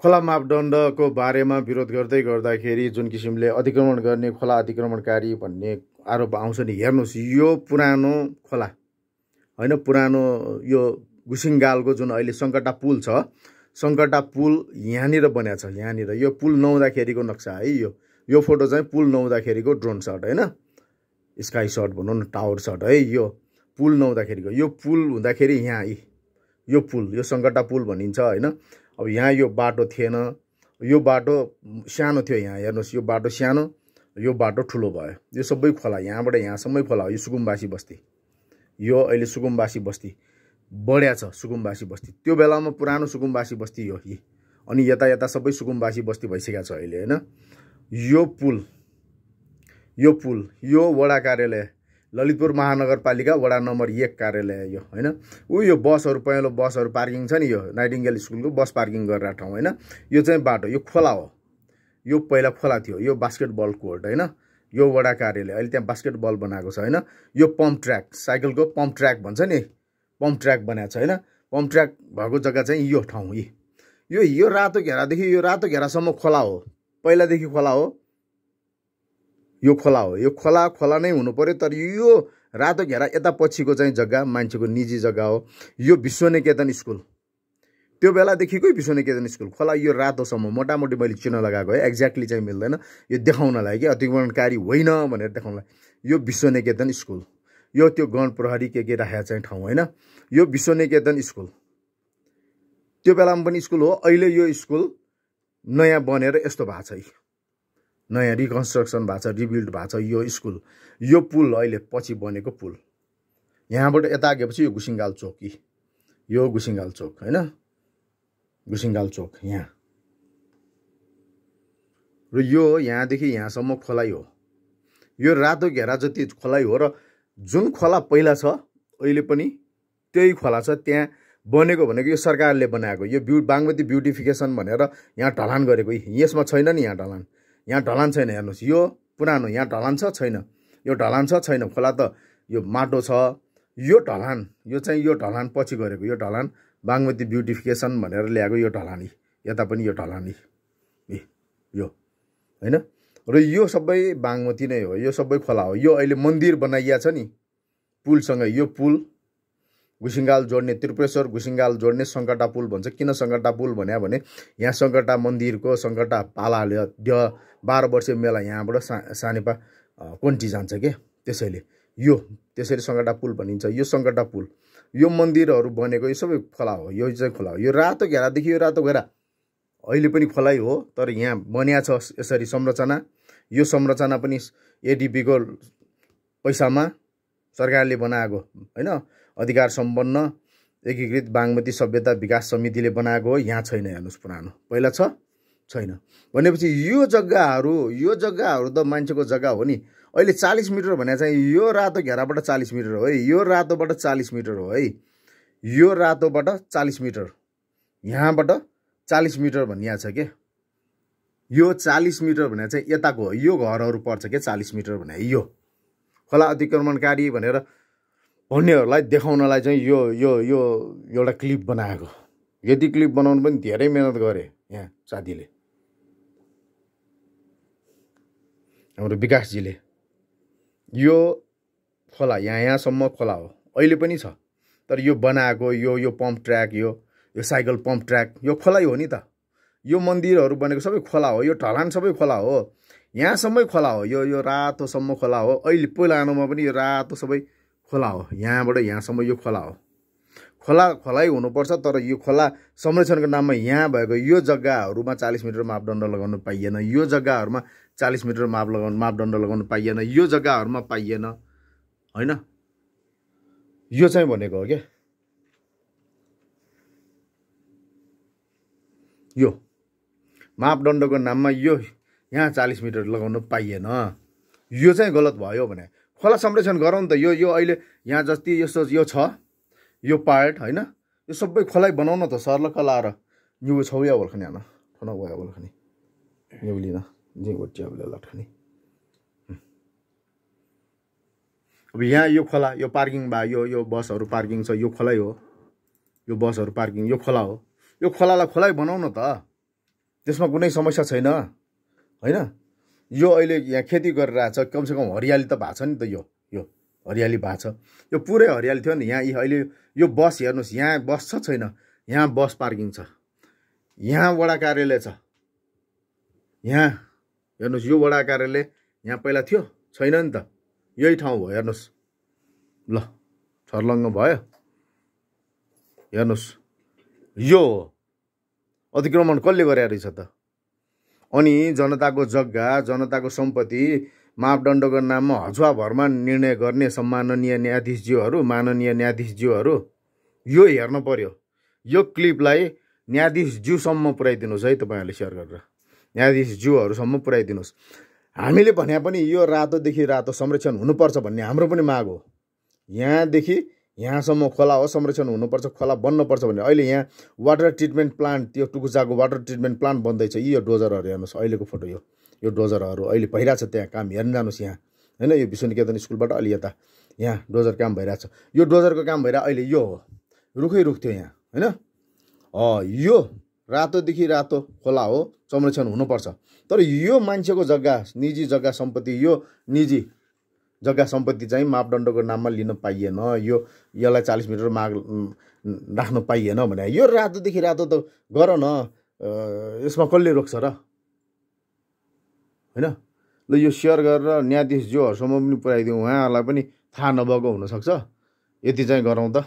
खोला मापदण्डको बारेमा विरोध गर्दै गर्दाखेरि जुन किसिमले अतिक्रमण गर्ने खोला अतिक्रमणकारी भन्ने आरोप आउँछ नि, हेर्नुहोस् यो पुरानो खोला होइन, पुरानो यो गुसिङगालको जुन अहिले सङ्कटा पुल छ, सङ्कटा पुल यहाँनिर बनेको छ। यहाँनिर यो पुल नहुँदाखेरिको नक्सा है, यो फोटो चाहिँ पुल नहुँदाखेरिको ड्रोन सट होइन, स्काई सट भनौँ न, टावर सट है। यो पुल नहुँदाखेरिको, यो पुल हुँदाखेरि यहाँ यो पुल, यो सङ्कटा पुल भनिन्छ होइन। अब यहाँ यो बाटो थिएन, यो बाटो सानो थियो। यहाँ हेर्नुहोस्, यो बाटो सानो, यो बाटो ठुलो भयो। यो सबै खोला, यहाँबाट यहाँसम्मै खोला हो। यो सुकुम्बासी बस्ती, यो अहिले सुकुम्बासी बस्ती बढ्या छ, सुकुम्बासी बस्ती। त्यो बेलामा पुरानो सुकुम्बासी बस्ती हो यी, अनि यता यता सबै सुकुम्बासी बस्ती भइसकेको छ अहिले होइन। यो पुल यो वडा कार्यालय, ललितपुर महानगरपालिका वडा नम्बर 1 कार्यालय यो होइन। यो बसहरू, पहेँलो बसहरू पार्किङ छ नि, यो नाइटिङ्गेल स्कुलको बस पार्किङ गरेर ठाउँ होइन। यो चाहिँ बाटो, यो खोला हो। यो पहिला खोला थियो। यो बास्केटबल कोर्ट होइन, यो वडा कार्यालय, अहिले त्यहाँ बास्केटबल बनाएको छ होइन। यो पम्प ट्र्याक, साइकलको पम्प ट्र्याक भन्छ नि, पम्प ट्र्याक बनाएको छ होइन। पम्प ट्र्याक भएको जग्गा चाहिँ यो ठाउँ, यो रातो घेरादेखि यो रातो घेरासम्म खोला हो, पहिलादेखि खोला हो। यो खोला हो, यो खोला नै हुनु पर्यो। तर यो रातो घेरा यता पछिको चाहिँ जग्गा मान्छेको निजी जग्गा हो। यो विश्वनिकेतन स्कुल, त्यो बेलादेखिकै विश्वनिकेतन स्कुल। खोला यो रातोसम्म मोटामोटी मैले चिन्ह लगाएको है, एक्ज्याक्टली चाहिँ मिल्दैन, यो देखाउनलाई कि अतिक्रमणकारी होइन भनेर देखाउनलाई। यो विश्वनिकेतन स्कुल, यो त्यो गण प्रहरी के राखेको चाहिँ ठाउँ होइन। यो विश्वनिकेतन स्कुल त्यो बेलामा पनि स्कुल हो। अहिले यो स्कुल नयाँ बनेर यस्तो भएको छ, नयाँ रिकन्स्ट्रक्सन भएको छ, रिबिल्ड भएको छ यो स्कुल। यो पुल अहिले पछि बनेको पुल, यहाँबाट यता आगेपछि यो गुसिङगाल चोक, यो गुसिङगाल चोक होइन, गुसिङगाल चोक यहाँ। र यो यहाँदेखि यहाँसम्म खोलाइ हो। यो रातो घेरा जति खोलाइ हो। र जुन खोला पहिला छ अहिले पनि त्यही खोला छ। त्यहाँ बनेको भनेको यो सरकारले बनाएको, यो बागमती ब्युटिफिकेसन भनेर यहाँ ढलान गरेको। यसमा छैन नि, यहाँ ढलान, यहाँ ढलान छैन। हेर्नुहोस्, यो पुरानो, यहाँ ढलान छ छैन, यो ढलान छ छैन। खोला त यो माटो छ, यो ढलान, यो चाहिँ यो ढलान पछि गरेको, यो ढलान बागमती ब्युटिफिकेसन भनेर ल्याएको यो ढलानी। यता पनि यो ढलानी यो होइन। र यो सबै बागमती नै हो, यो सबै खोला हो। यो अहिले मन्दिर बनाइया छ नि पुलसँगै, यो पुल गुसिङगाल जोड्ने, त्रिपुरेश्वर गुसिङगाल जोड्ने सङ्कटा पुल भन्छ। किन सङ्कटा पुल भन्यो भने यहाँ सङ्कटा मन्दिरको सङ्कटा पालाले 12 वर्षीय मेला यहाँबाट सानेपा कोन्टी जान्छ के, त्यसैले यो त्यसरी सङ्कटा पुल भनिन्छ। यो सङ्कटा पुल, यो मन्दिरहरू बनेको यो सबै खोला हो। यो चाहिँ खोला हो। यो रातो घेरादेखि यो रातो घेरा अहिले पनि खोलाइ हो। तर यहाँ बनिया छ यसरी संरचना। यो संरचना पनि एडिपीको पैसामा सरकारले बनाएको होइन, अधिकार सम्पन्न एकीकृत बागमती सभ्यता विकास समितिले बनाएको हो। यहाँ छैन, हेर्नुहोस्, पुरानो पहिला छ छैन भनेपछि यो जग्गाहरू त मान्छेको जग्गा हो नि। अहिले 40 मिटर भने चाहिँ यो रातो घेराबाट 40 मिटर हो है, यो रातोबाट 40 मिटर हो है, यो रातोबाट 40 मिटर, यहाँबाट 40 मिटर भनिया छ के। यो 40 मिटर भने चाहिँ यताको हो, यो घरहरू पर्छ के 40 मिटर भने। यो खोला अतिक्रमणकारी भनेर भन्नेहरूलाई देखाउनलाई चाहिँ यो यो यो एउटा क्लिप बनाएको। यति क्लिप बनाउनु पनि धेरै मेहनत गरे यहाँ साथीले, हाम्रो विकासजीले। यो खोला यहाँसम्म खोला हो, अहिले पनि छ। तर यो बनाएको यो पम्प ट्र्याक, यो साइकल पम्प ट्र्याक, यो खोलै हो नि त। यो मन्दिरहरू बनेको सबै खोला हो, यो ढलान सबै खोला हो, यहाँसम्मै खोला हो। यो रातोसम्म खोला हो। अहिले पुलानोमा पनि यो रातो सबै खोला हो, यहाँबाट यहाँसम्म यो खोला हो। खोलै हुनुपर्छ। तर यो खोला संरक्षणको नाममा यहाँ भएको यो जग्गाहरूमा 40 मिटर मापदण्ड लगाउनु पाइएन, यो जग्गाहरूमा 40 मिटर मापदण्ड लगाउनु पाइएन, यो जग्गाहरूमा पाइएन होइन। यो चाहिँ भनेको हो क्या, यो मापदण्डको नाममा यो यहाँ 40 मिटर लगाउनु पाइएन, यो चाहिँ गलत भयो भने खोला संरक्षण गरौँ नि त। यो अहिले यहाँ जति यस्तो यो छ, यो पार्ट होइन, यो सबै खोलै बनाउन त सर्लक्क लाएर यो छौया बोल्खनी आना ठुना गयो बोल्खनी यो लिन जे गोटिया बोले लटखनी। अब यहाँ यो खोला, यो पार्किङ बा, यो बसहरू पार्किङ छ, यो खोलै हो। यो बसहरू पार्किङ, यो खोला हो। यो खोलालाई खोलै बनाउन त, त्यसमा कुनै समस्या छैन होइन। यो अहिले यहाँ खेती गरिरहेछ, कमसेकम हरियाली त भएको छ नि त। यो हरियाली भएको छ, यो पुरै हरियाली थियो नि। यहाँ अहिले यो बस हेर्नुहोस्, यहाँ बस छ छैन, यहाँ बस पार्किङ छ, यहाँ वडा कार्यालय छ, यहाँ हेर्नुहोस् यो वडा कार्यालय यहाँ पहिला थियो छैन नि त, यही ठाउँ हो हेर्नुहोस्। ल छर्लङ्ग भयो हेर्नुहोस्, यो अतिक्रमण कसले गरे रहेछ त? अनि जनताको जग्गा, जनताको सम्पत्ति मापदण्डको नाममा हजुवाभरमा निर्णय गर्ने सम्माननीय न्यायाधीशज्यूहरू, माननीय न्यायाधीशज्यूहरू, यो हेर्न पर्यो। यो क्लिपलाई न्यायाधीशज्यूसम्म पुर्याइदिनुहोस् है, तपाईँहरूले सेयर गरेर न्यायाधीशज्यूहरूसम्म पुर्याइदिनुहोस्। हामीले भने पनि यो रातोदेखि रातो संरक्षण हुनुपर्छ भन्ने हाम्रो पनि माग हो। यहाँदेखि यहाँसम्म खोला हो, संरक्षण हुनुपर्छ, खोला बन्नुपर्छ भन्ने। अहिले यहाँ वाटर ट्रिटमेन्ट प्लान्ट, त्यो टुकुचाको वाटर ट्रिटमेन्ट प्लान्ट बन्दैछ। यो डोजरहरू हेर्नुहोस्, अहिलेको फोटो यो डोजरहरू अहिले भइरहेछ त्यहाँ काम हेर्न जानुहोस् यहाँ होइन। यो विश्वनिकेतन स्कुलबाट अलि यता यहाँ डोजर काम भइरहेछ। यो डोजरको काम भइरहेको अहिले यो हो, रुखै रुख थियो यहाँ होइन। यो रातोदेखि रातो खोला हो, संरक्षण हुनुपर्छ। तर यो मान्छेको जग्गा, निजी जग्गा सम्पत्ति, यो निजी जग्गा सम्पत्ति चाहिँ मापदण्डको नाममा लिन पाइएन। यसलाई 40 मिटर माग राख्न पाइएन भने यो रातोदेखि रातो त गर न, यसमा कसले रोक्छ र होइन। ल यो सेयर गरेर न्यायाधीशज्यूहरूसम्म पनि पुर्याइदिउँ, उहाँहरूलाई पनि थाहा नभएको हुनसक्छ। यति चाहिँ गरौँ त।